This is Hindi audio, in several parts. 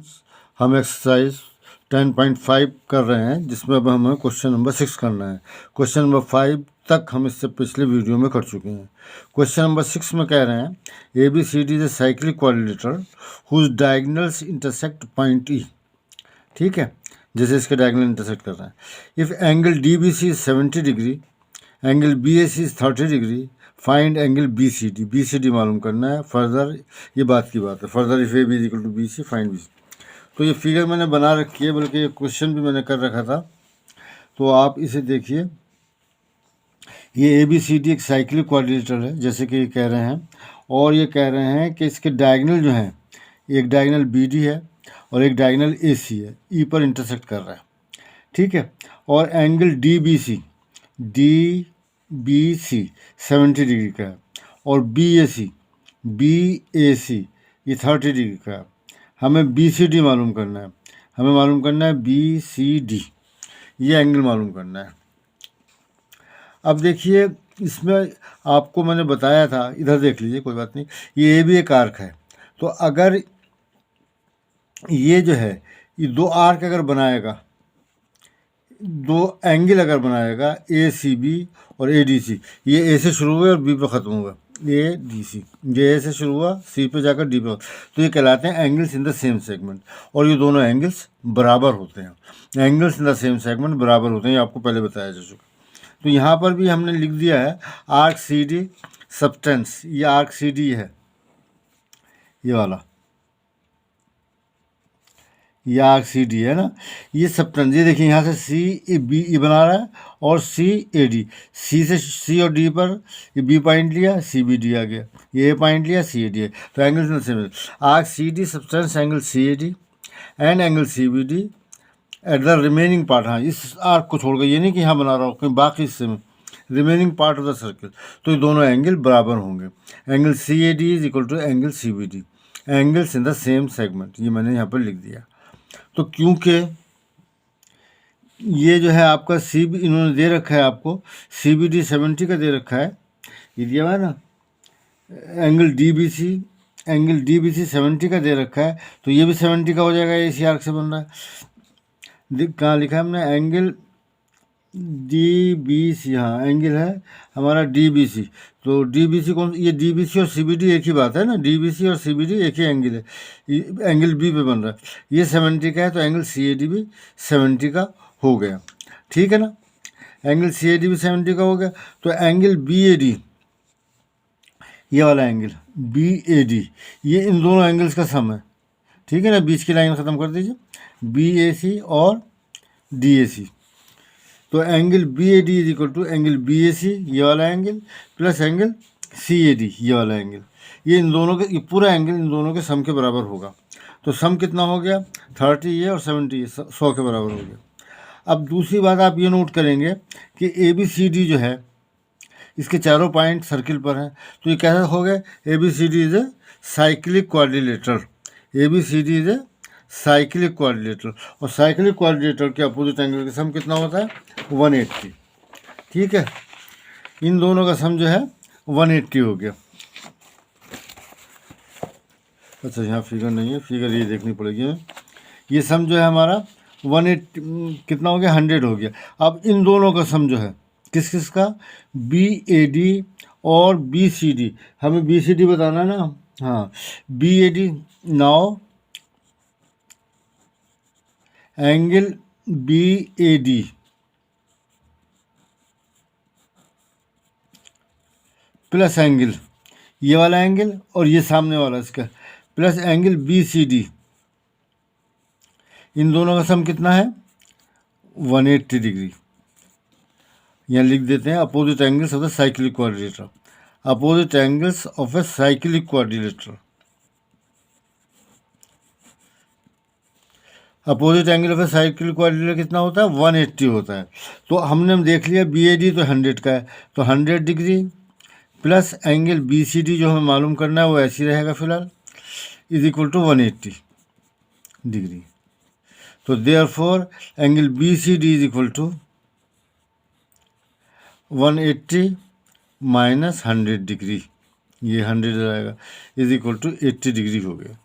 स्टूडेंट्स, हम एक्सरसाइज 10.5 कर रहे हैं, जिसमें अब हमें क्वेश्चन नंबर 6 करना है। क्वेश्चन नंबर 5 तक हम इससे पिछले वीडियो में कर चुके हैं। क्वेश्चन नंबर 6 में कह रहे हैं ABCD is a cyclic quadrilateral whose diagonals intersect point E। ठीक है, जैसे इसके डायगोनल इंटरसेक्ट कर रहे हैं। If angle DBC is 70 degree, angle BAC is 30 degree, find angle BCD। BCD मालूम करना है। फर्दर ये बात की बात है, further if AB is equal to BC find BC। तो ये फिगर मैंने बना रखी है, बल्कि ये क्वेश्चन भी मैंने कर रखा था, तो आप इसे देखिए। ये ABCD एक साइक्लिक क्वाड्रिलेटरल है, जैसे कि ये कह रहे हैं, और ये कह रहे हैं कि इसके डायगोनल जो हैं, एक डायगोनल BD है और एक डायगोनल AC है, E पर इंटरसेक्ट कर रहा है। ठीक है, और एंगल DBC 70 डिग्री का है, और BAC ये 30 डिग्री का है। हमें BCD मालूम करना है, BCD, ये एंगल मालूम करना है। अब देखिए, इसमें आपको मैंने बताया था, इधर देख लीजिए, कोई बात नहीं, ये भी एक आर्क है। तो अगर ये जो है, ये दो आर्क अगर बनाएगा, दो एंगल अगर बनाएगा, ACB और ADC, ये A से शुरू हुआ और B पे ख़त्म हुआ, ADC, ये A से शुरू हुआ, C पे जाकर D पे, तो ये कहलाते हैं angles in the same segment. और ये दोनों एंगल्स बराबर होते हैं। Angles in the same segment बराबर होते हैं, ये आपको पहले बताया जा चुका। तो यहाँ पर भी हमने लिख दिया है आर्क CD सब्सटेंस, ये आर्क CD है, ये वाला, ये आर्क CD है ना, ये सब्सटेंस। ये देखिए, यहाँ से CB बना रहा है और CAD, C से C और D पर ये B पॉइंट लिया, CBD आ गया, ये A पॉइंट लिया, CAD है। तो एंगल से arc CD substance angle CAD and angle CBD at the remaining part. हाँ, इस आर्क को छोड़कर, ये नहीं कि यहाँ बना रहा हूँ, कहीं बाकी हिस्से में, remaining part of the circle. तो ये दोनों एंगल बराबर होंगे। Angle CAD is equal to angle CBD, angles in the same segment, ये मैंने यहाँ पर लिख दिया। तो क्योंकि ये जो है आपका CB इन्होंने दे रखा है, आपको CBD 70 का दे रखा है, ये दिया हुआ है ना। एंगल DBC 70 का दे रखा है, तो ये भी 70 का हो जाएगा, AC आर्क से बन रहा है। कहाँ लिखा है हमने, एंगल DBC, हाँ एंगल है हमारा DBC। तो DBC कौन, ये DBC और CBD एक ही बात है ना, DBC और CBD एक ही एंगल है, एंगल B पे बन रहा है। ये 70 का है, तो एंगल CAD भी 70 का हो गया। ठीक है ना, एंगल CAD भी 70 का हो गया। तो एंगल BAD, ये वाला एंगल BAD, ये इन दोनों एंगल्स का सम है। ठीक है ना, बीच की लाइन ख़त्म कर दीजिए, BAC और DAC। तो angle BAD is equal to angle BAC, ये वाला एंगल, प्लस एंगल CAD, ये वाला एंगल। ये इन दोनों के, ये पूरा एंगल इन दोनों के सम के बराबर होगा। तो सम कितना हो गया, 30 ये और 70 ये, 100 के बराबर हो गया। अब दूसरी बात आप ये नोट करेंगे कि ABCD जो है, इसके चारों पॉइंट सर्किल पर हैं। तो ये कैसा हो गया, ABCD is a cyclic quadrilateral, ABCD is a cyclic quadrilateral. और साइक्लिक क्वाड्रिलेटरल के अपोजिट एंगल का सम कितना होता है, 180। ठीक है, इन दोनों का सम जो है 180 हो गया। अच्छा, यहाँ फिगर नहीं है, फिगर ये देखनी पड़ेगी हमें। ये सम जो है हमारा 180 कितना हो गया, 100 हो गया। अब इन दोनों का सम जो है किस किस का, BAD और BCD, हमें BCD बताना है ना। हाँ, BAD, now angle BAD plus angle, ये वाला एंगल और ये सामने वाला इसका, प्लस एंगल BCD, इन दोनों का सम कितना है, 180 डिग्री। यहाँ लिख देते हैं opposite angles of the cyclic quadrilateral, opposite angles of A cyclic quadrilateral. Opposite angle of A cyclic quadrilateral कितना होता है, 180 होता है। तो हमने देख लिया BAD तो 100 का है, तो 100 डिग्री प्लस एंगल BCD जो हमें मालूम करना है वो ऐसे ही रहेगा फिलहाल, इज इक्वल टू 180 डिग्री। तो therefore angle BCD is equal to 180 minus 100 degree, ये 100 आएगा, इज इक्वल टू 80 डिग्री हो गया।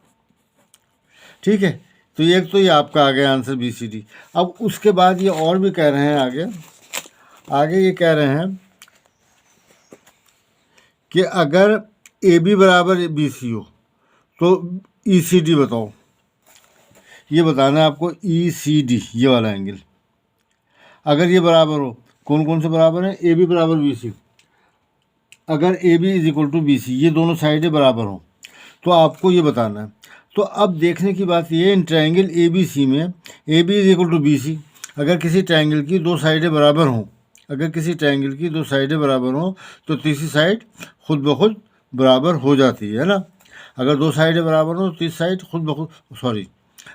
ठीक है, तो एक तो ये आपका आ गया आंसर बी सी डी। अब उसके बाद ये और भी कह रहे हैं आगे, आगे ये कह रहे हैं कि अगर ए बी बराबर बी सी हो तो ई सी डी बताओ। ये बताना है आपको, ई सी डी ये वाला एंगल अगर ये बराबर हो, कौन कौन से बराबर है, ए बी बराबर बी सी, अगर A B is equal to B C, ये दोनों साइडें बराबर हों तो आपको ये बताना है। तो अब देखने की बात ये है, इन ट्रायंगल ए बी सी में A B is equal to B C, अगर किसी ट्रायंगल की दो साइडें बराबर हों, अगर किसी ट्रायंगल की दो साइडें बराबर हों तो तीसरी साइड खुद ब खुद बराबर हो जाती है ना। अगर दो साइडें बराबर हों तो तीसरी साइड खुद ब खुद, सॉरी,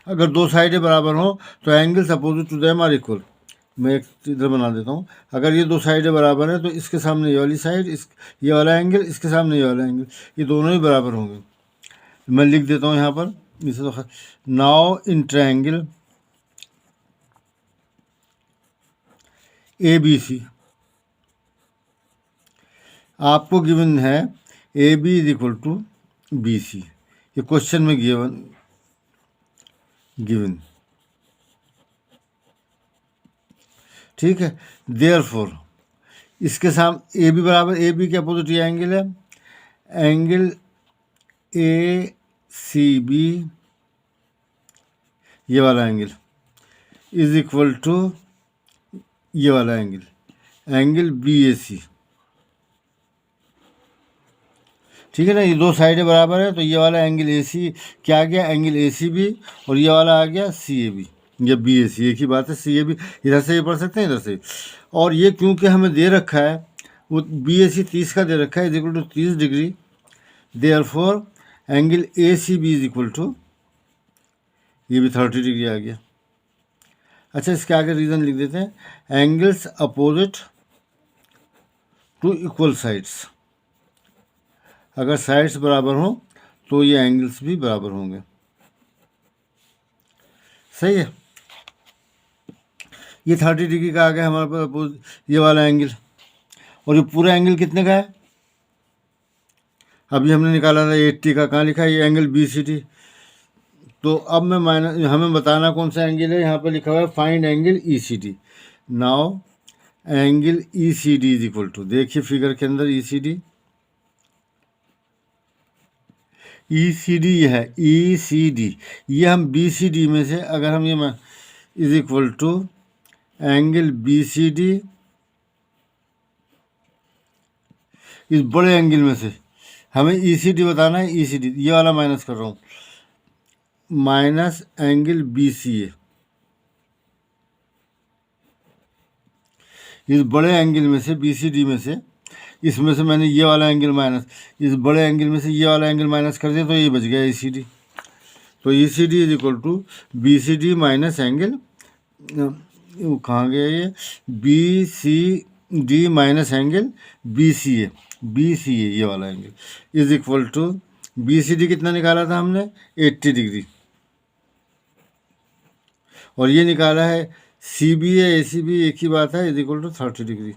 अगर दो साइडें बराबर हों तो angles opposite to them are equal. मैं एक इधर बना देता हूँ, अगर ये दो साइडें बराबर हैं तो इसके सामने ये वाली साइड, इस ये वाला एंगल, इसके सामने ये वाला एंगल, ये दोनों ही बराबर होंगे। मैं लिख देता हूँ यहाँ पर इसे तो, now in triangle A B C आपको गिवन है A B is equal to B C, ये क्वेश्चन में गिवन, ठीक है। देयरफॉर इसके सामने ए बी बराबर, ए बी के अपोजिट ये एंगल है, एंगल ए सी बी ये वाला एंगल इज इक्वल टू ये वाला एंगल, एंगल बी ए सी, ठीक है ना। ये दो साइडें बराबर है तो ये वाला एंगल ए सी क्या आ गया, एंगल ए सी बी, और ये वाला आ गया सी ए बी या बी ए सी, एक ही बात है। सी ए बी इधर से ये पढ़ सकते हैं, इधर से। और ये क्योंकि हमें दे रखा है, वो बी ए सी 30 का दे रखा है, is equal to 30 degree, therefore angle A C B is equal to, ये भी 30 डिग्री आ गया। अच्छा, इसके आगे रीज़न लिख देते हैं, angles opposite to equal sides, अगर साइड्स बराबर हों तो ये एंगल्स भी बराबर होंगे, सही है। ये 30 डिग्री का आ गया हमारे पास ये वाला एंगल, और ये पूरा एंगल कितने का है, अभी हमने निकाला था 80 का, कहाँ लिखा है, ये एंगल बी सी डी। तो अब मैं हमें बताना कौन सा एंगल है, यहाँ पर लिखा हुआ है find angle E C D. Now angle E C D is equal to, देखिए फिगर के अंदर ई सी डी, ई सी डी ये है, ई सी डी, ये हम बी सी डी में से अगर हम ये is equal to angle B C D, इस बड़े एंगल में से हमें ई सी डी बताना है, ई सी डी ये वाला माइनस कर रहा हूँ, माइनस एंगल बी सी ए, इस बड़े एंगल में से बी सी डी में से, इसमें से मैंने ये वाला एंगल माइनस, इस बड़े एंगल में से ये वाला एंगल माइनस कर दिया तो ये बच गया ई सी डी। तो E C D is equal to B C D minus angle, कहाँ गया ये, B C D minus angle B C A, B C A ये वाला angle is equal to, B C D कितना निकाला था हमने, 80 डिग्री, और ये निकाला है सी बी ए सी बी एक ही बात है, is equal to 30 degree,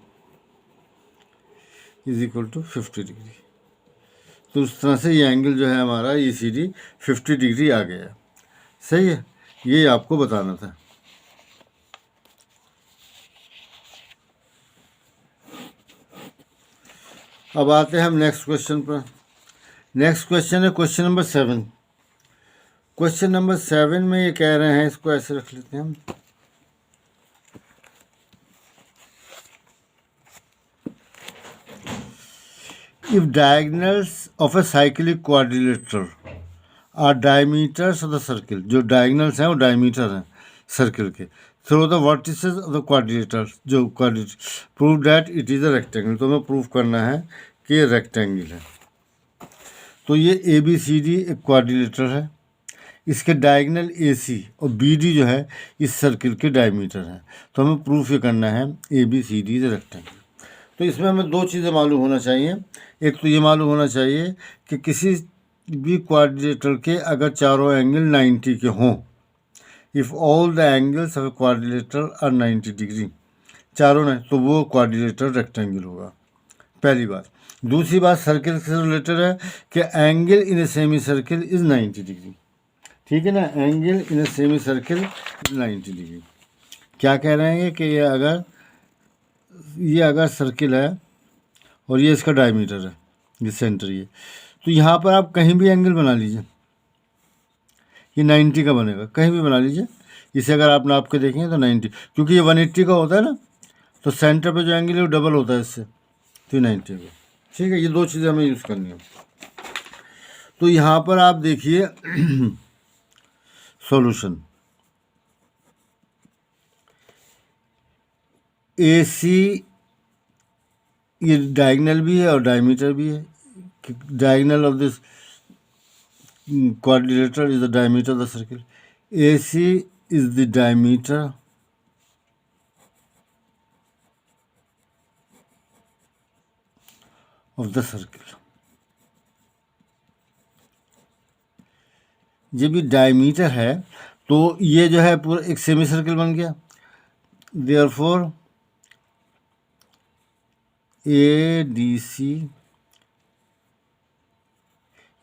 is equal to 50 degree. तो उस तरह से ये एंगल जो है हमारा ई सी डी 50 डिग्री आ गया, सही है। ये आपको बताना था। अब आते हैं हम नेक्स्ट क्वेश्चन पर। नेक्स्ट क्वेश्चन है क्वेश्चन नंबर 7। क्वेश्चन नंबर 7 में ये कह रहे हैं, इसको ऐसे रख लेते हैं हम, if diagonals of a cyclic quadrilateral are diameters of the circle, जो diagonals हैं वो diameter हैं सर्कल के, through the vertices of the quadrilateral, जो prove that it is a rectangle, तो हमें प्रूव करना है कि ये रेक्टेंगल है। तो ये ए बी सी डी एक क्वाड्रिलेटरल है, इसके डायगोनल ए सी और बी डी जो है इस सर्कल के डायमीटर है, तो हमें प्रूफ ये करना है A B C D is a rectangle. तो इसमें हमें दो चीज़ें मालूम होना चाहिए, एक तो ये मालूम होना चाहिए कि किसी भी क्वाड्रिलेटरल के अगर चारों एंगल 90 के हों, if all the angles of a quadrilateral are 90 degree, चारों नहीं, तो वो क्वाड्रिलेटरल रेक्टेंगल होगा, पहली बात। दूसरी बात सर्कल से रिलेटेड है कि angle in a semi circle is 90 degree, ठीक है ना, angle in a semicircle 90 degree. क्या कह रहे हैं कि ये अगर सर्किल है और ये इसका डायमीटर है, ये सेंटर ये, तो यहाँ पर आप कहीं भी एंगल बना लीजिए, ये 90 का बनेगा, कहीं भी बना लीजिए। इसे अगर आप नाप के देखेंगे तो 90, क्योंकि ये 180 का होता है ना, तो सेंटर पे जो एंगल है वो डबल होता है इससे, तो 90 का। ठीक है, ये दो चीज़ें हमें यूज़ करनी है। तो यहाँ पर आप देखिए सॉल्यूशन, AC ये डायगोनल भी है और डायमीटर भी है। Diagonal of this quadrilateral is the diameter of the circle. AC is the diameter of the circle. जब ये डायमीटर है तो ये जो है पूरा एक सेमी सर्कल बन गया। देयरफॉर ADC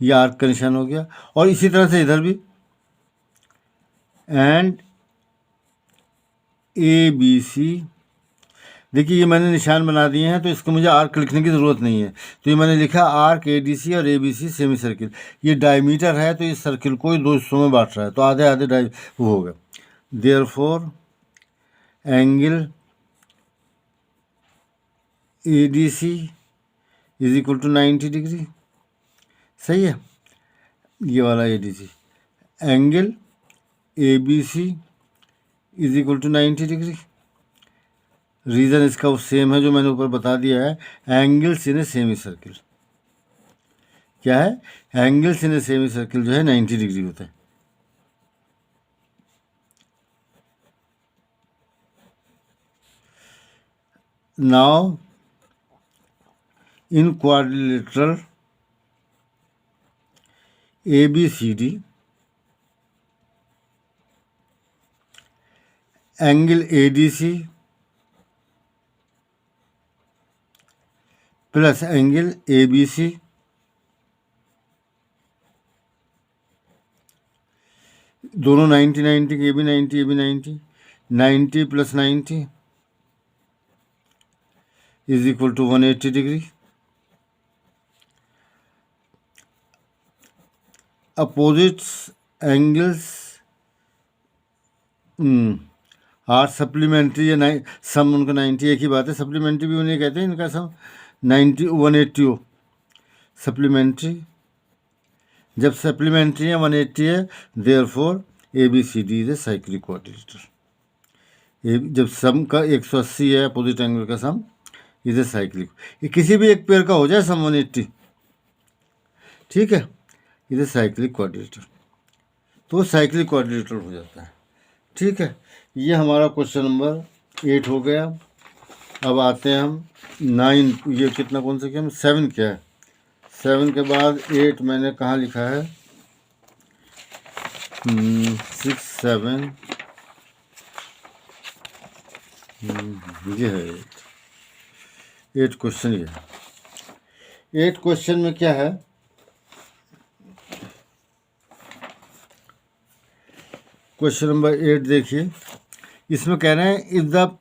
ये आर्क का निशान हो गया, और इसी तरह से इधर भी, एंड ABC। देखिए ये मैंने निशान बना दिए हैं, तो इसको मुझे आर्क लिखने की ज़रूरत नहीं है, तो ये मैंने लिखा आर्क ADC और ABC सेमी सर्किल। ये डायमीटर है तो इस सर्किल को दो हिस्सों में बांट रहा है, तो आधे आधे वो होगा। Therefore angle ADC is equal to 90 degree. सही है, ये वाला ADC, angle ABC is equal to 90 degree. Reason इसका वो सेम है जो मैंने ऊपर बता दिया है, angles in a semicircle. क्या है, angles in a semicircle जो है 90 डिग्री होता है। Now in quadrilateral ABCD angle ADC plus angle ABC दोनों 90 90 के, AB 90 90 plus 90 is equal to 180 degree. Opposites angles are supplementary या सम उनका 90 एक ही बात है, सप्लीमेंट्री भी उन्हें कहते हैं, इनका सम 90 180 हो। सप्लीमेंट्री जब सप्लीमेंट्री है 180 है, therefore ABCD is a cyclic quadrilateral. जब सम का 180 है अपोजिट एंगल का सम इज ए साइक्लिक, ये किसी भी एक पेयर का हो जाए सम 180, ठीक है, इज ए साइक्लिक क्वाड्रिलेटरल, तो साइक्लिक क्वाड्रिलेटरल हो जाता है। ठीक है, ये हमारा क्वेश्चन नंबर 8 हो गया। अब आते हैं हम 9, ये कितना कौन सा किया हम, 7 क्या है, 7 के बाद 8 मैंने कहाँ लिखा है, 6 7 ये है 8 क्वेश्चन। ये 8 क्वेश्चन में क्या है, क्वेश्चन नंबर 8 देखिए, इसमें कह रहे हैं if the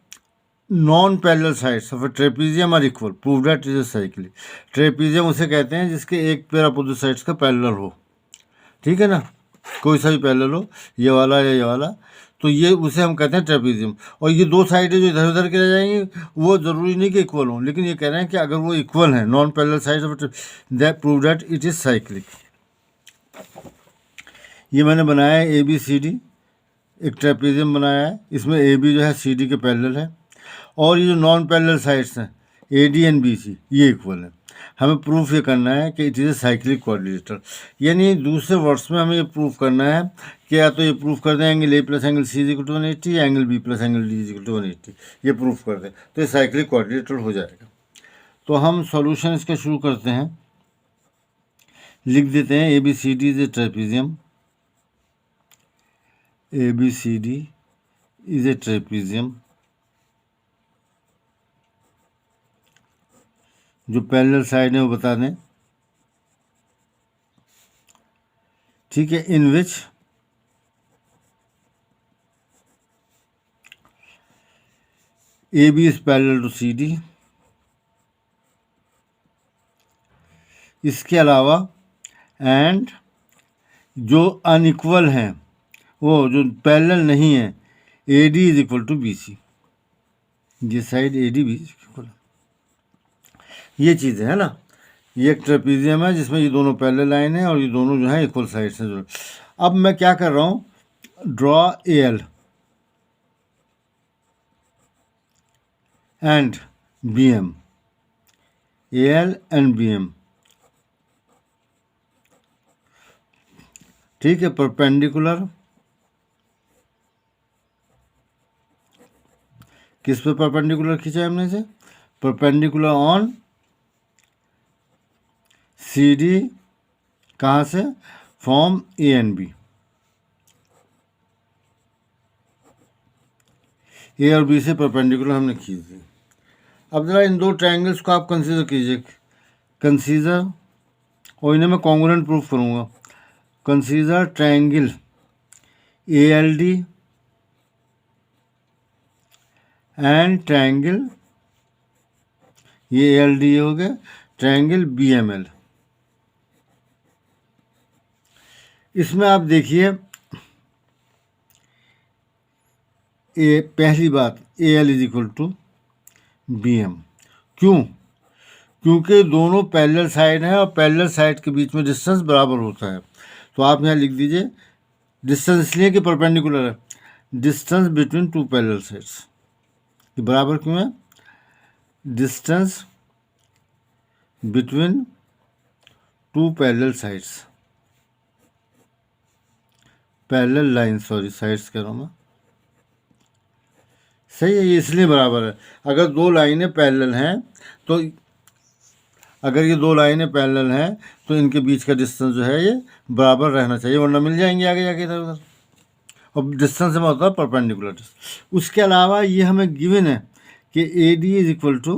non parallel sides of a trapezium are equal prove that is a cyclic. Trapezium उसे कहते हैं जिसके एक पेयर अपोजिट साइड्स का पैरेलल हो, ठीक है ना, कोई सा भी पैरेलल हो, ये वाला या ये वाला, तो ये उसे हम कहते हैं ट्रेपीजियम। और ये दो साइडें जो इधर उधर के रह जाएंगी वो ज़रूरी नहीं कि इक्वल हों, लेकिन ये कह रहे हैं कि अगर वो इक्वल हैं, non parallel sides of that prove that it is cyclic. ये मैंने बनाया है ABCD, एक ट्रेपीजियम बनाया है, इसमें AB जो है CD के पैरेलल है, और ये जो नॉन पैरेलल साइड्स हैं AD एंड BC ये इक्वल है। हमें प्रूफ ये करना है कि it is a cyclic quadrilateral, यानी दूसरे वर्ड्स में हमें ये प्रूफ करना है कि या तो ये प्रूफ कर दें angle A plus angle C is equal to 180 या angle B plus angle D is equal to 180, ये प्रूफ कर दें तो ये साइक्लिक क्वाड्रिलेटरल हो जाएगा। तो हम सॉल्यूशन इसका शुरू करते हैं, लिख देते हैं ABCD is a trapezium, ABCD is a trapezium जो पैरेलल साइड है वो बता दें, ठीक है, in which A B is parallel to C D. इसके अलावा एंड जो अनइक्वल हैं, वो जो पैरेलल नहीं है, A D is equal to B C. ये side A D B equal, ये चीज़ है ना। ये एक ट्रेपीजियम है जिसमें ये दोनों पैरेलल लाइन है और ये दोनों जो है इक्वल साइड्स हैं जो। अब मैं क्या कर रहा हूँ, draw A L and B M, A L and B M, ठीक है। परपेंडिकुलर किस पे परपेंडिकुलर खींचा है हमने से, परपेंडिकुलर ऑन सी डी, कहाँ से, फ्रॉम ए एंड बी। ए और बी से परपेंडिकुलर हमने खींच दी। अब जरा इन दो ट्रायंगल्स को आप कंसीडर कीजिए, कंसीडर, और इन्हें मैं कॉन्ग्रुएंट प्रूफ करूँगा। Consider triangle A L D and triangle, ये ए एल डी हो गया, ट्रायंगल बी एम एल। इसमें आप देखिए, ए पहली बात, A L is equal to B M. क्यों? क्योंकि दोनों पैरेलल साइड हैं और पैरेलल साइड के बीच में डिस्टेंस बराबर होता है। तो आप यहाँ लिख दीजिए, डिस्टेंस इसलिए कि परपेंडिकुलर है, distance between two parallel sides, ये बराबर क्यों है, distance between two parallel sides, parallel line, sorry sides कह रहा हूँ मैं, सही है, ये इसलिए बराबर है। अगर दो लाइनें पैरेलल हैं तो, अगर ये दो लाइनें पैरेलल हैं तो इनके बीच का डिस्टेंस जो है ये बराबर रहना चाहिए, वरना मिल जाएंगे आगे जाके इधर उधर। और डिस्टेंस में होता है परपेंडिकुलर डिस्टेंस। उसके अलावा ये हमें गिवन है कि A D is equal to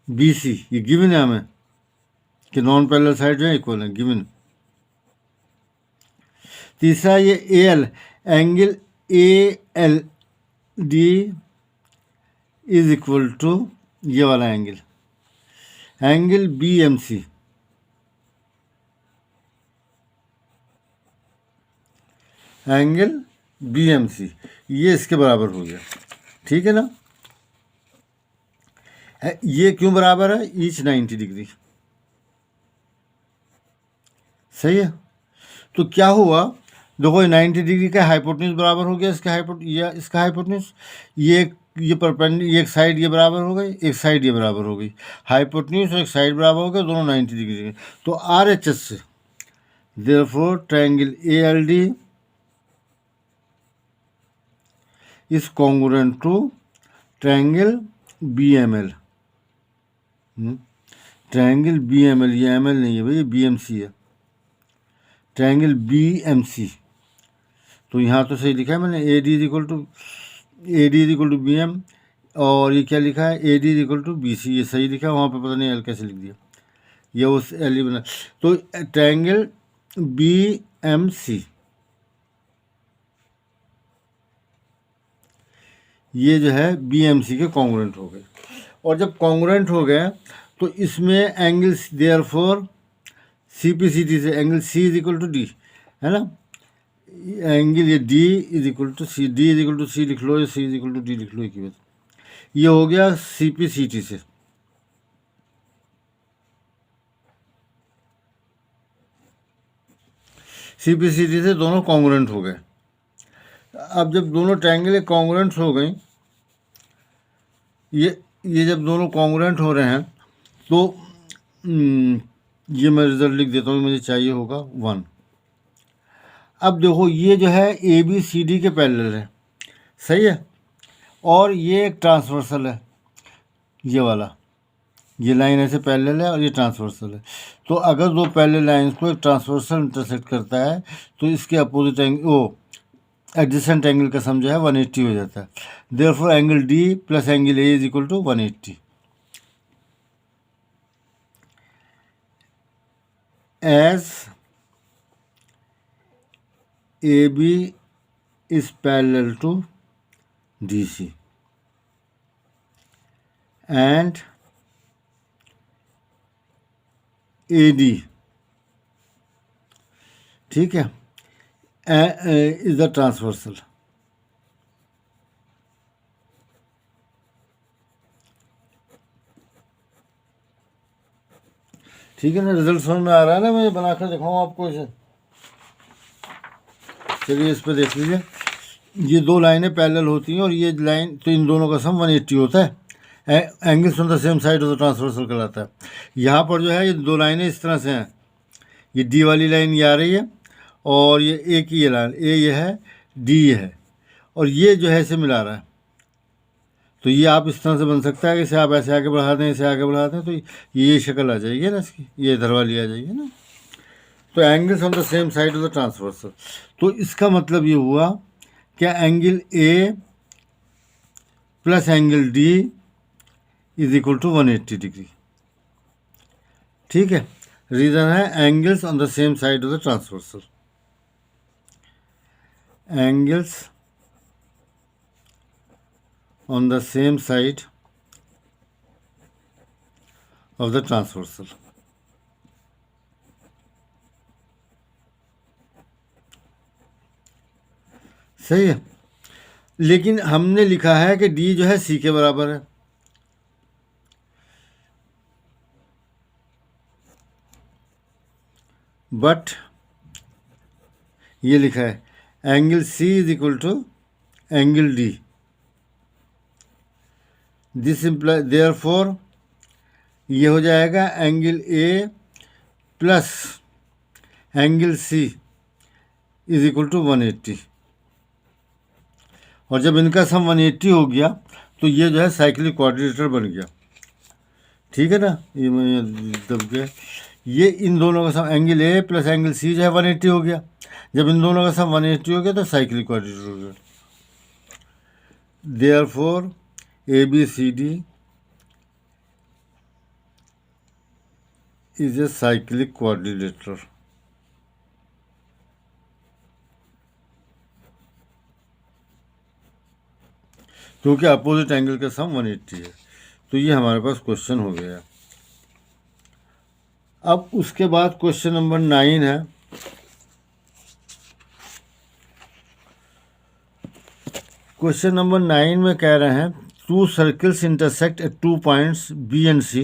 B C, ये गिवन है हमें कि नॉन पैरेलल साइड जो है इक्वल है, गिवन। तीसरा ये A L, angle A L D is equal to ये वाला angle, angle B M C, angle B M C, ये इसके बराबर हो गया, ठीक है ना। ये क्यों बराबर है, ईच 90 डिग्री, सही है। तो क्या हुआ, देखो 90 डिग्री का हाइपोटेन्यूज बराबर हो गया इसका हाइपोटेन्यूज, ये परपेंडिकुलर, एक साइड ये बराबर हो गई, एक साइड ये बराबर हो गई, हाइपोटेन्यूज और एक साइड बराबर हो गया, दोनों 90 डिग्री के। तो आर एच एस से therefore triangle A L D is congruent to triangle B M L. Triangle B M L, ये एम एल नहीं है भाई, ये बी एम सी है, ट्रायंगल बी एम सी। तो यहाँ तो सही लिखा है मैंने, A D is equal to B M, और ये क्या लिखा है, A D is equal to B C, ये सही लिखा है। वहाँ पे पता नहीं एल कैसे लिख दिया, ये उस एल ही बना। तो ट्रायंगल बी एम सी, ये जो है बी एम सी के कॉन्ग्रुएंट हो गए। और जब कॉन्ग्रुएंट हो गए तो इसमें angle therefore C P C T से angle C is equal to D, है ना, एंगल ये D is equal to C, D is equal to C लिख लो, या C is equal to D लिख लो, एक ही बात। ये हो गया सी पी सी टी से, सी पी सी टी से दोनों कॉन्ग्रुएंट हो गए। अब जब दोनों ट्रायंगल कॉन्ग्रुएंट हो गई, ये जब दोनों कॉन्ग्रुएंट हो रहे हैं तो ये मैं रिजल्ट लिख देता हूँ, मुझे चाहिए होगा 1। अब देखो ये जो है ए बी सी डी के पैरेलल है, सही है, और ये एक ट्रांसवर्सल है, ये वाला, ये लाइन ऐसे पैरेलल है और ये ट्रांसवर्सल है। तो अगर दो पैरेलल लाइंस को एक ट्रांसवर्सल इंटरसेक्ट करता है तो इसके अपोजिट एंगल, वो एडजेसेंट एंगल का सम जो है 180 हो जाता है। Therefore angle D plus angle A is equal to 180। As A B is parallel to DC and AD, ठीक है, इज द ट्रांसवर्सल। ठीक है ना, रिजल्ट समझ में आ रहा है ना, मैं बनाकर दिखाऊँ आपको इसे। चलिए इस पर देख लीजिए, ये दो लाइनें पैरेलल होती हैं और ये लाइन, तो इन दोनों का सम 180 होता है। Angles on the same side of the transversal कहलाता है। यहाँ पर जो है ये दो लाइनें इस तरह से हैं, ये डी वाली लाइन ये आ रही है और ये ए की ये लाइन, ए ये है, डी ये है, और ये जो है इसे मिला रहा है। तो ये आप इस तरह से बन सकता है कि इसे आप ऐसे आगे बढ़ा दें, इसे आगे बढ़ा दें, तो ये शक्ल आ जाएगी ना इसकी, ये इधर वाली आ जाएगी ना। तो angles on the same side of the transversal, तो इसका मतलब ये हुआ क्या angle A plus angle D is equal to 180 degree. ठीक है, रीजन है angles on the same side of the transversal, angles on the same side of the transversal। सही है, लेकिन हमने लिखा है कि D जो है C के बराबर है। बट ये लिखा है angle C is equal to angle D। This imply therefore ये हो जाएगा angle A plus angle C is equal to 180। और जब इनका सम 180 हो गया तो ये जो है साइक्लिक क्वाड्रिलेटरल बन गया। ठीक है ना, ये मैं दब गया, ये इन दोनों का sum angle A plus angle C जो है 180 हो गया। जब इन दोनों का सम 180 हो गया तो साइक्लिक क्वाड्रिलेटरल हो गया। Therefore ABCD is a cyclic quadrilateral। क्योंकि अपोजिट एंगल का सम 180 है। तो ये हमारे पास क्वेश्चन हो गया। अब उसके बाद क्वेश्चन नंबर 9 है। क्वेश्चन नंबर 9 में कह रहे हैं to circles intersect at 2 points B and C।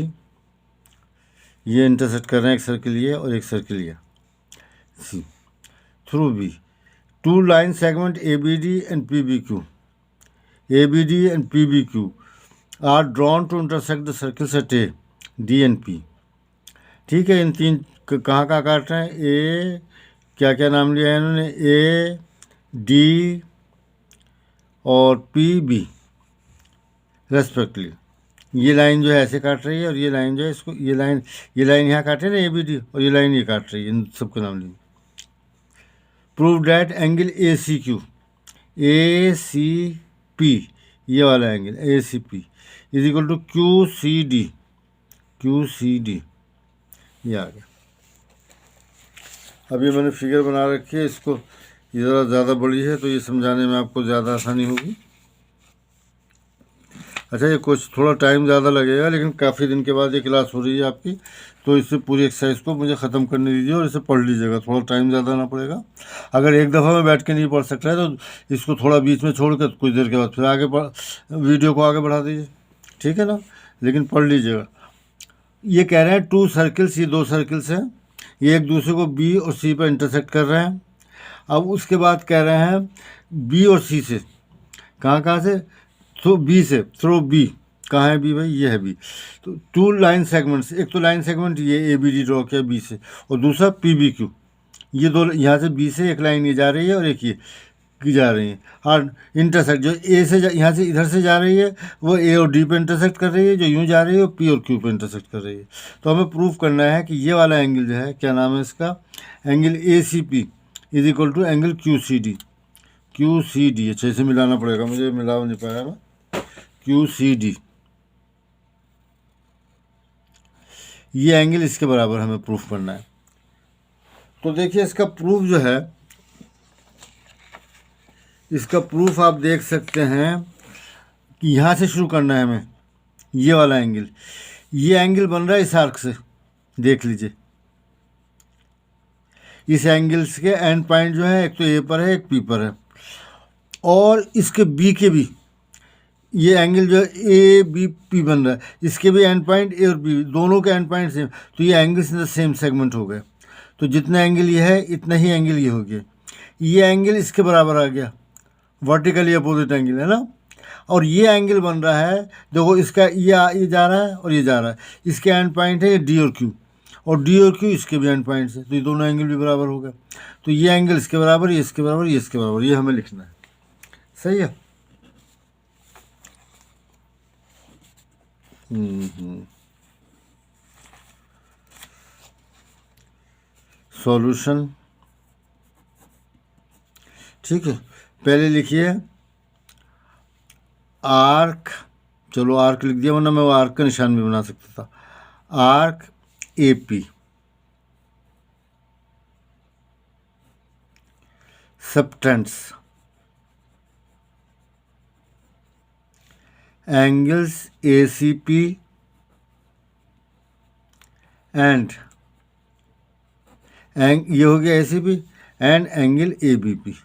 ये इंटरसेक्ट कर रहे हैं, एक सर्किल ये और एक सर्किल ये C through B। Two line segment ABD and PBQ, ABD and PBQ are drawn to intersect the circles at A, D and P। ठीक है, इन तीन कहाँ काट रहे हैं, ए क्या क्या नाम लिया है इन्होंने, A D और PB रेस्पेक्टली। ये लाइन जो है ऐसे काट रही है और ये लाइन जो है इसको, ये लाइन यहाँ काट रही है ना ABD, और ये लाइन ये काट रही है, इन सबके नाम लिए। प्रूव डैट एंगल ACP ये वाला angle ACP is equal to QCD ये आ गया। अभी मैंने फिगर बना रखी है, इसको ये ज़रा ज़्यादा बड़ी है तो ये समझाने में आपको ज़्यादा आसानी होगी। अच्छा, ये कुछ थोड़ा टाइम ज़्यादा लगेगा, लेकिन काफ़ी दिन के बाद ये क्लास हो रही है आपकी, तो इससे पूरी एक्सरसाइज को मुझे ख़त्म करने दीजिए और इसे पढ़ लीजिएगा। थोड़ा टाइम ज़्यादा ना पड़ेगा। अगर एक दफ़ा में बैठ के नहीं पढ़ सकता है तो इसको थोड़ा बीच में छोड़ कर कुछ देर के बाद फिर आगे वीडियो को आगे बढ़ा दीजिए। ठीक है ना, लेकिन पढ़ लीजिएगा। ये कह रहे हैं टू सर्किल्स, ये दो सर्किल्स हैं, ये एक दूसरे को B और C पर इंटरसेक्ट कर रहे हैं। अब उसके बाद कह रहे हैं B और C से, कहाँ से, थ्रू B से, थ्रू B, कहाँ है B भाई, ये है B। तो टू लाइन सेगमेंट्स, एक तो लाइन सेगमेंट ये ABD ड्रॉ किया B से, और दूसरा PBQ, ये दो, यहाँ से B से एक लाइन ये जा रही है और एक ये की जा रही है, और इंटरसेक्ट जो A से यहाँ से इधर से जा रही है वो A और D पे इंटरसेक्ट कर रही है, जो यूँ जा रही है वो P और Q पे इंटरसेक्ट कर रही है। तो हमें प्रूफ करना है कि ये वाला एंगल जो है, क्या नाम है इसका, angle ACP is equal to angle QCD। अच्छा, इसे मिलाना पड़ेगा, मुझे मिला नहीं पाया मैं, QCD ये एंगल इसके बराबर हमें प्रूफ करना है। तो देखिए इसका प्रूफ जो है, इसका प्रूफ आप देख सकते हैं कि यहाँ से शुरू करना है हमें, ये वाला एंगल, ये एंगल बन रहा है इस आर्क से, देख लीजिए। इस एंगल्स के एंड पॉइंट जो है एक तो ए पर है एक पी पर है, और इसके बी के भी ये एंगल जो है ए बी पी बन रहा है, इसके भी एंड पॉइंट ए और बी, दोनों के एंड पॉइंट सेम, तो ये angles in the same segment हो गए। तो जितना एंगल ये है इतना ही एंगल ये हो गया, ये एंगल इसके बराबर आ गया, वर्टिकली अपोजिट एंगल है ना। और ये एंगल बन रहा है, देखो इसका ये जा रहा है और ये जा रहा है, इसके एंड पॉइंट है ये डी और क्यू, और डी और क्यू इसके भी एंड पॉइंट्स है, तो ये दोनों एंगल भी बराबर हो गए। तो ये एंगल इसके बराबर, ये इसके बराबर, ये इसके बराबर, ये हमें लिखना है। सही है। सॉल्यूशन, ठीक है। पहले लिखिए आर्क, चलो आर्क लिख दिया, वरना मैं वो आर्क का निशान भी बना सकता था। Arc A P subtends angles A C P and ये हो गया A C P and angle A B P,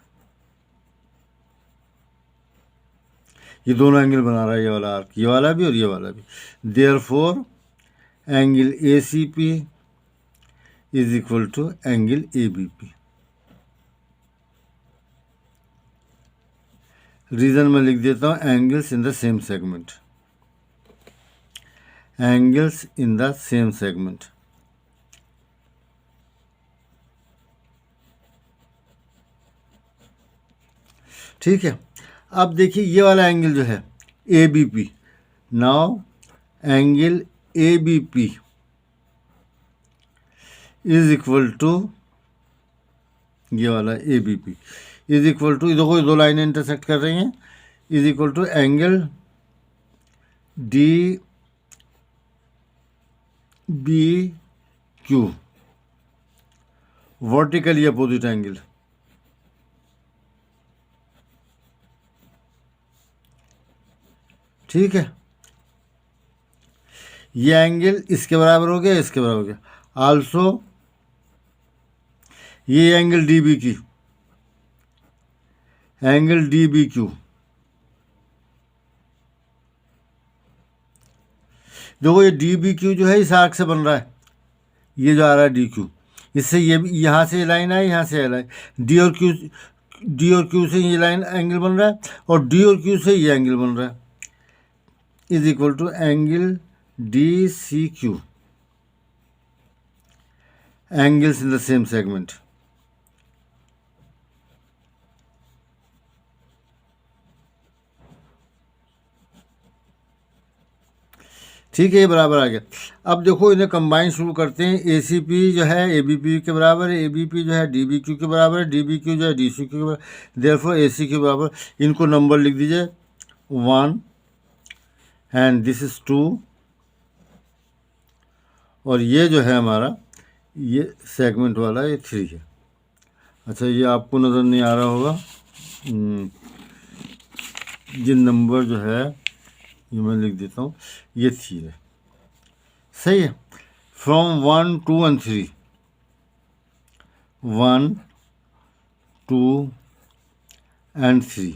ये दोनों एंगल बना रहा है ये वाला आर्क, ये वाला भी और ये वाला भी। Therefore angle A C P is equal to angle A B P. Reason मैं लिख देता हूँ, angles in the same segment, angles in the same segment. ठीक है। अब देखिए ये वाला एंगल जो है A B P, now angle A B P is equal to, ये वाला A B P is equal to, देखो ये दो लाइनें इंटरसेक्ट कर रही हैं, is equal to angle D B Q, vertically opposite angle. ठीक है, ये एंगल इसके बराबर हो गया, इसके बराबर हो गया। आल्सो ये एंगल डी बी की, एंगल डी बी क्यू, देखो ये डी बी क्यू जो है इस आर्क से बन रहा है, ये जो आ रहा है डी क्यू, इससे ये यहाँ से ये लाइन आई, यहाँ से ये लाइन, डी और क्यू से ये लाइन एंगल बन रहा है, और डी और क्यू से ये एंगल बन रहा है, is equal to angle D C Q, angles in the same segment. ठीक है, ये बराबर आ गया। अब देखो इन्हें कंबाइन शुरू करते हैं। ए सी पी जो है ए बी पी के बराबर है, ए बी पी जो है डी बी क्यू के बराबर है, डी बी क्यू जो है डी सी क्यू के बराबर, देयरफॉर ए सी के बराबर। इनको नंबर लिख दीजिए 1 एंड दिस इज 2, और ये जो है हमारा ये सेगमेंट वाला ये 3 है। अच्छा, ये आपको नज़र नहीं आ रहा होगा, ये नंबर जो है ये मैं लिख देता हूँ, ये 3 है। सही है। फ्रॉम 1 2 and 3, 1 2 and 3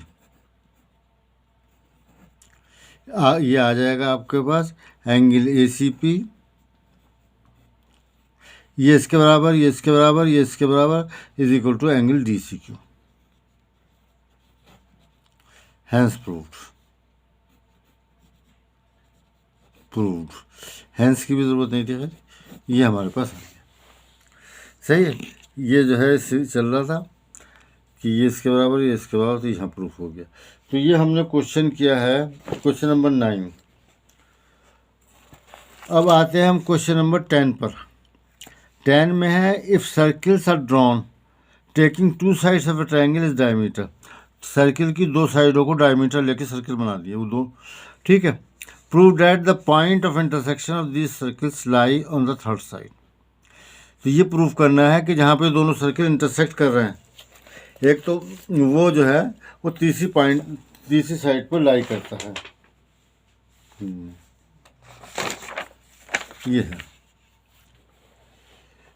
ये आ जाएगा आपके पास एंगल ए सी पी, ये इसके बराबर, ये इसके बराबर, ये इसके बराबर, is equal to angle D C Q. Hence proved, hence की भी ज़रूरत नहीं थी, खैर ये हमारे पास आ गया। सही है। ये जो है चल रहा था कि ये इसके बराबर, ये इसके बराबर, तो यहाँ प्रूफ हो गया। तो ये हमने क्वेश्चन किया है, क्वेश्चन नंबर 9। अब आते हैं हम क्वेश्चन नंबर 10 पर। 10 में है if circles are drawn taking 2 sides of a triangle is diameter, circle की 2 साइडों को डायमीटर लेके सर्किल बना दिए वो 2। ठीक है। Prove that the point of intersection of these circles lie on the third side. तो ये प्रूव करना है कि जहाँ पे दोनों सर्किल इंटरसेक्ट कर रहे हैं, एक तो वो जो है वो तीसरी साइड पर लाई करता है। ये है।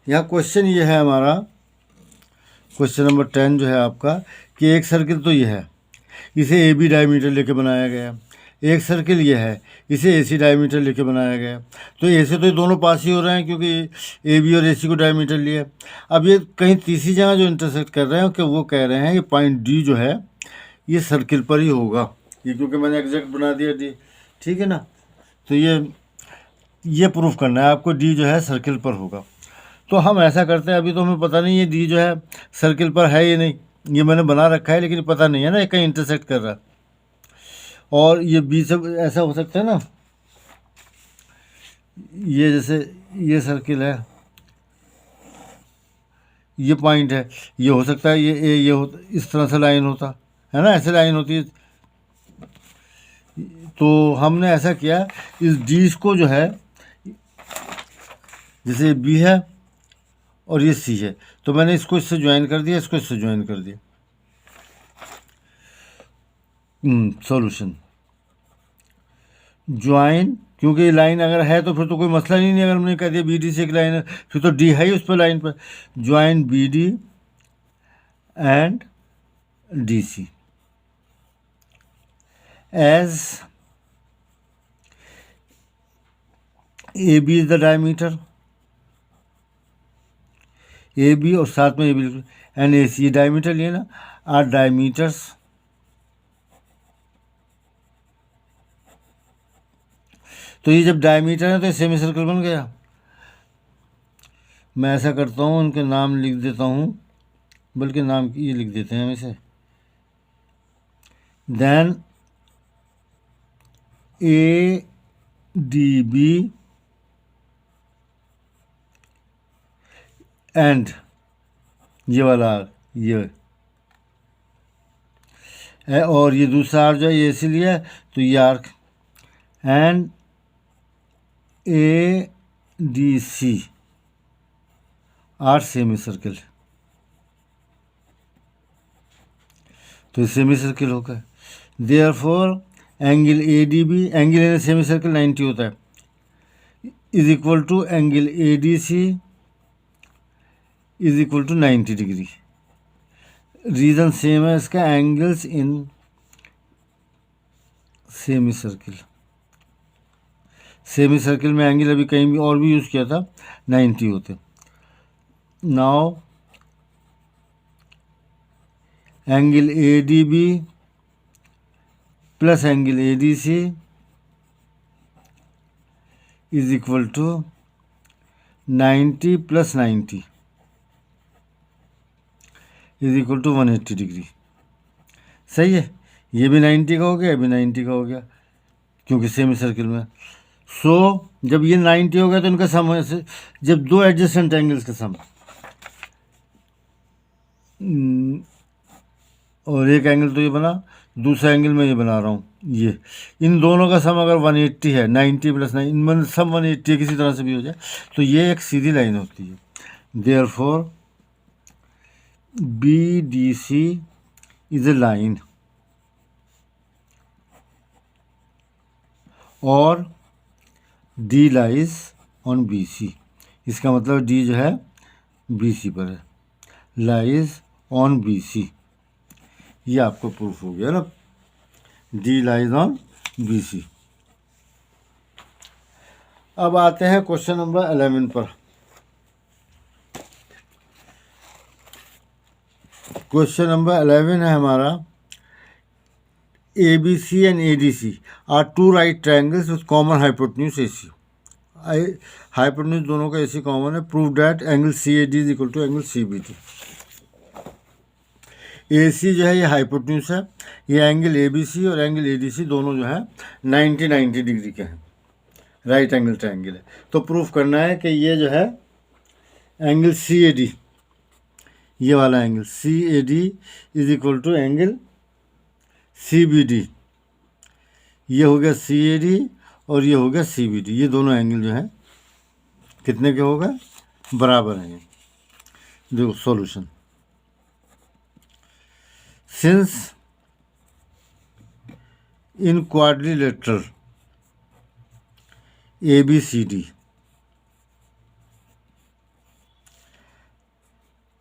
यहाँ क्वेश्चन ये है हमारा, क्वेश्चन नंबर 10 जो है आपका, कि एक सर्किल तो ये है, इसे ए बी डायमीटर लेके बनाया गया। एक सर्किल ये है, इसे ए सी डायमीटर लेके बनाया गया। तो ऐसे तो ये दोनों पास ही हो रहे हैं क्योंकि ए बी और ए सी को डायमीटर लिया। अब ये कहीं तीसरी जगह जो इंटरसेक्ट कर रहे हैं कि वो कह रहे हैं कि पॉइंट डी जो है ये सर्किल पर ही होगा, ये क्योंकि मैंने एग्जैक्ट बना दिया डी, ठीक है ना। तो ये प्रूफ करना है आपको, डी जो है सर्किल पर होगा। तो हम ऐसा करते हैं, अभी तो हमें पता नहीं है डी जो है सर्किल पर है या नहीं, ये मैंने बना रखा है लेकिन पता नहीं है ना, ये कहीं इंटरसेक्ट कर रहा है। और ये बी से ऐसा हो सकता है ना, ये जैसे ये सर्किल है, ये पॉइंट है, ये हो सकता है ये हो, इस तरह से लाइन होता है ना, ऐसे लाइन होती है। तो हमने ऐसा किया, इस डी को जो है, जैसे बी है और ये सी है, तो मैंने इसको इससे ज्वाइन कर दिया, इसको इससे ज्वाइन कर दिया। सॉल्यूशन ज्वाइन, क्योंकि लाइन अगर है तो फिर तो कोई मसला ही नहीं, अगर हमने कह दिया बी डी से एक लाइन है, फिर तो डी है ही उस पर लाइन पर। Join B D and D C as A B is the diameter, A B और साथ में A B and A C diameter लिए ना, आर डायमीटर्स तो ये जब डायमीटर है तो सेमी सर्कल बन गया। मैं ऐसा करता हूँ, उनके नाम लिख देता हूँ, बल्कि नाम ये लिख देते हैं हम इसे, then A D B and ये वाला ये है, और ये दूसरा आर्क जो है ये इसीलिए है, तो ये arc and A D C are semicircle, तो सेमी सर्किल होगा। Therefore angle A D B, angle in semicircle 90 होता है, is equal to angle A D C is equal to 90 degree. Reason same है इसका, angles in semicircle, semicircle में एंगल अभी कहीं भी और भी यूज़ किया था, 90 होते। Now angle A D B plus angle A D C is equal to 90 plus 90 is equal to 180 degree. सही है, ये भी 90 का हो गया, ये भी 90 का हो गया, क्योंकि सेमी सर्किल में। सो जब ये 90 हो गया तो इनका सम है, जब दो एडजेसेंट एंगल्स का सम, और एक एंगल तो ये बना, दूसरा एंगल मैं ये बना रहा हूँ, ये इन दोनों का सम अगर 180 है, 90 प्लस 9 इनमें सम 180 किसी तरह से भी हो जाए, तो ये एक सीधी लाइन होती है। Therefore B D C is a line और D lies on B C, इसका मतलब डी जो है बी सी पर है, लाइज ऑन बी सी, ये आपको प्रूफ हो गया ना, D lies on B C. अब आते हैं क्वेश्चन नंबर 11 पर। क्वेश्चन नंबर 11 है हमारा, A B C and A D C are two right triangles with common hypotenuse A C. Hypotenuse दोनों का ए सी कॉमन है। Prove that angle C A D is equal to angle C B D. A C जो है ये हाइपोटेन्यूज है, ये एंगल ए बी सी और एंगल ए डी सी दोनों जो है 90 डिग्री के हैं, राइट एंगल ट्रायंगल है। तो प्रूफ करना है कि ये जो है एंगल सी ए डी, ये वाला angle C A D is equal to angle C B D, ये हो गया सी ए डी और ये हो गया सी बी डी, ये दोनों एंगल जो है कितने के हो गए, बराबर हैं। देखो solution, since in quadrilateral ABCD,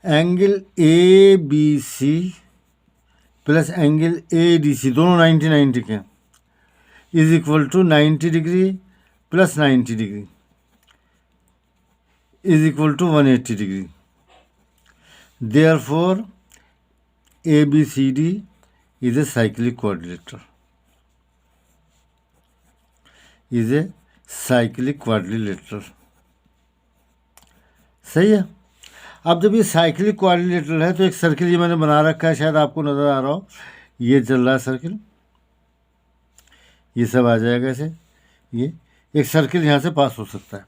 angle ABC plus angle ADC, दोनों 90 के, is equal to 90 degree plus 90 degree is equal to 180 degree. Therefore ABCD is a cyclic quadrilateral, is a cyclic quadrilateral। सही है। अब जब ये साइक्लिक क्वाड्रिलेटरल है तो एक सर्किल ये मैंने बना रखा है, शायद आपको नज़र आ रहा हो, ये चल रहा है सर्किल, ये सब आ जाएगा ऐसे, ये एक सर्किल यहाँ से पास हो सकता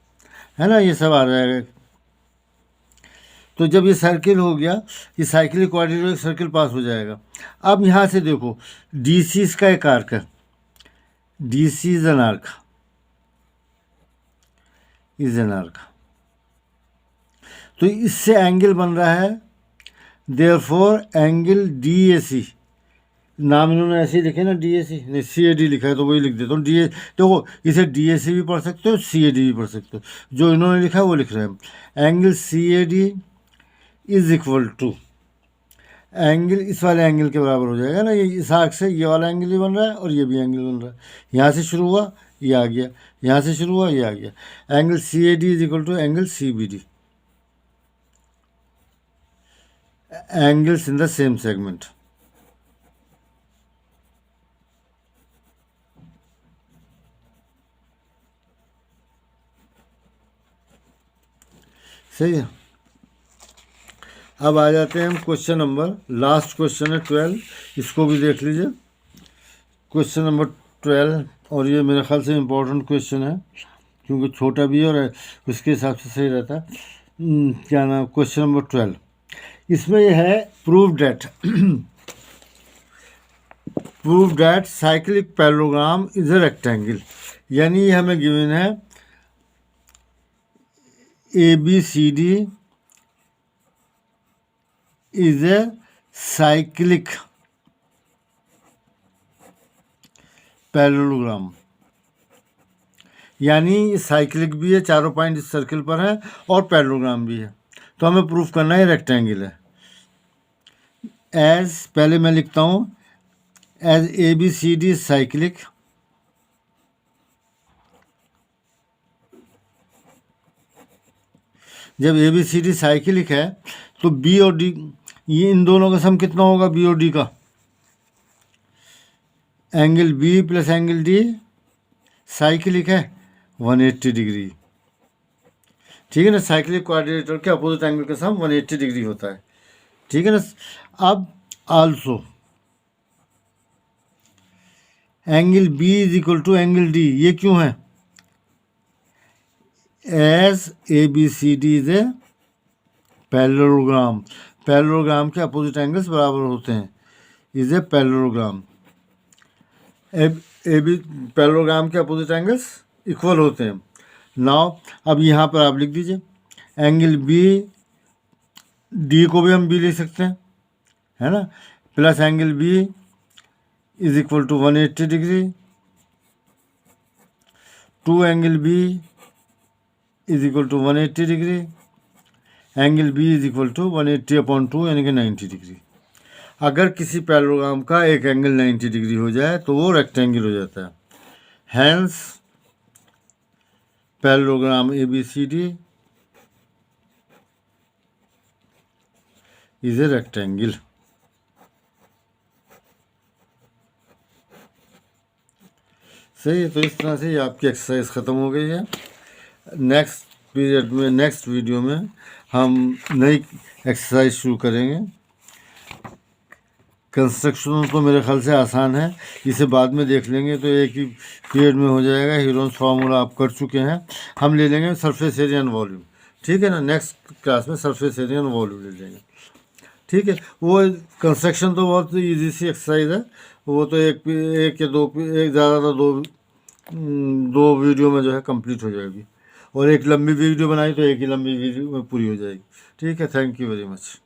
है ना, ये सब आ जाएगा। तो जब ये सर्किल हो गया, ये साइक्लिक क्वाड्रिलेटरल सर्किल पास हो जाएगा। अब यहाँ से देखो, DC इसका एक आर्क है, DC is an arc, is an arc, तो इससे एंगल बन रहा है, देयरफॉर एंगल DAC, नाम इन्होंने ऐसे ही लिखे ना, DAC नहीं CAD लिखा है तो वही लिख देता हूँ। देखो इसे DAC भी पढ़ सकते हो, CAD भी पढ़ सकते हो, जो इन्होंने लिखा है वो लिख रहे हैं। Angle CAD is equal to angle, इस वाले एंगल के बराबर हो जाएगा ना, ये इस आर्क से ये वाला एंगल भी बन रहा है और ये भी एंगल बन रहा है, यहाँ से शुरू हुआ ये आ गया, यहाँ से शुरू हुआ ये आ गया। Angle CAD is equal to angle CBD, angles in the same segment। सही है। अब आ जाते हैं हम क्वेश्चन नंबर, लास्ट क्वेश्चन है 12, इसको भी देख लीजिए। क्वेश्चन नंबर 12, और ये मेरे ख्याल से इम्पोर्टेंट क्वेश्चन है क्योंकि छोटा भी है और उसके हिसाब से सही रहता है। क्या नाम, क्वेश्चन नंबर 12, इसमें यह है prove that cyclic parallelogram is a rectangle, यानी ये हमें गिवन है ABCD is a cyclic parallelogram, यानी साइक्लिक भी है, चारों पॉइंट इस सर्किल पर है और पैरेललोग्राम भी है, तो हमें प्रूफ करना है रेक्टेंगल है। एज, पहले मैं लिखता हूँ एज ABCD साइक्लिक, जब ABCD साइक्लिक है तो B और D, ये इन दोनों का सम कितना होगा, B और D का, angle B plus angle D cyclic है 180 डिग्री, ठीक है ना। साइक्लिक क्वाड्रिलेटरल के अपोजिट एंगल का सम 180 डिग्री होता है, ठीक है ना। अब also angle B is equal to angle D, ये क्यों है, as ABCD is a parallelogram, parallelogram के अपोजिट एंगल्स बराबर होते हैं, इज ए पैरेललोग्राम, पैरेललोग्राम के अपोजिट एंगल्स इक्वल होते हैं। नाउ अब यहाँ पर आप लिख दीजिए एंगल B, D को भी हम B लिख सकते हैं, है ना, plus angle B is equal to 180 degree, two angle B is equal to 180 degree, angle B is equal to 180/2 यानी कि 90 डिग्री। अगर किसी पैरेललोग्राम का एक एंगल 90 डिग्री हो जाए तो वो रेक्टेंगल हो जाता है। Hence parallelogram ABCD is a rectangle. सही है, तो इस तरह से ये आपकी एक्सरसाइज ख़त्म हो गई है। नेक्स्ट पीरियड में, नेक्स्ट वीडियो में हम नई एक्सरसाइज शुरू करेंगे। कंस्ट्रक्शन तो मेरे ख्याल से आसान है, इसे बाद में देख लेंगे तो एक ही पीरियड में हो जाएगा। हीरोन्स फार्मूला आप कर चुके हैं, हम ले लेंगे सरफेस एरिया एंड वॉल्यूम, ठीक है ना। नेक्स्ट क्लास में सरफेस एरिया एंड वॉल्यूम ले लेंगे, ठीक है। वो कंस्ट्रक्शन तो बहुत इजी सी एक्सरसाइज है, वो तो एक या दो, एक ज़्यादा दो वीडियो में जो है कंप्लीट हो जाएगी, और एक लंबी वीडियो बनाई तो एक ही लंबी वीडियो में पूरी हो जाएगी, ठीक है। Thank you very much.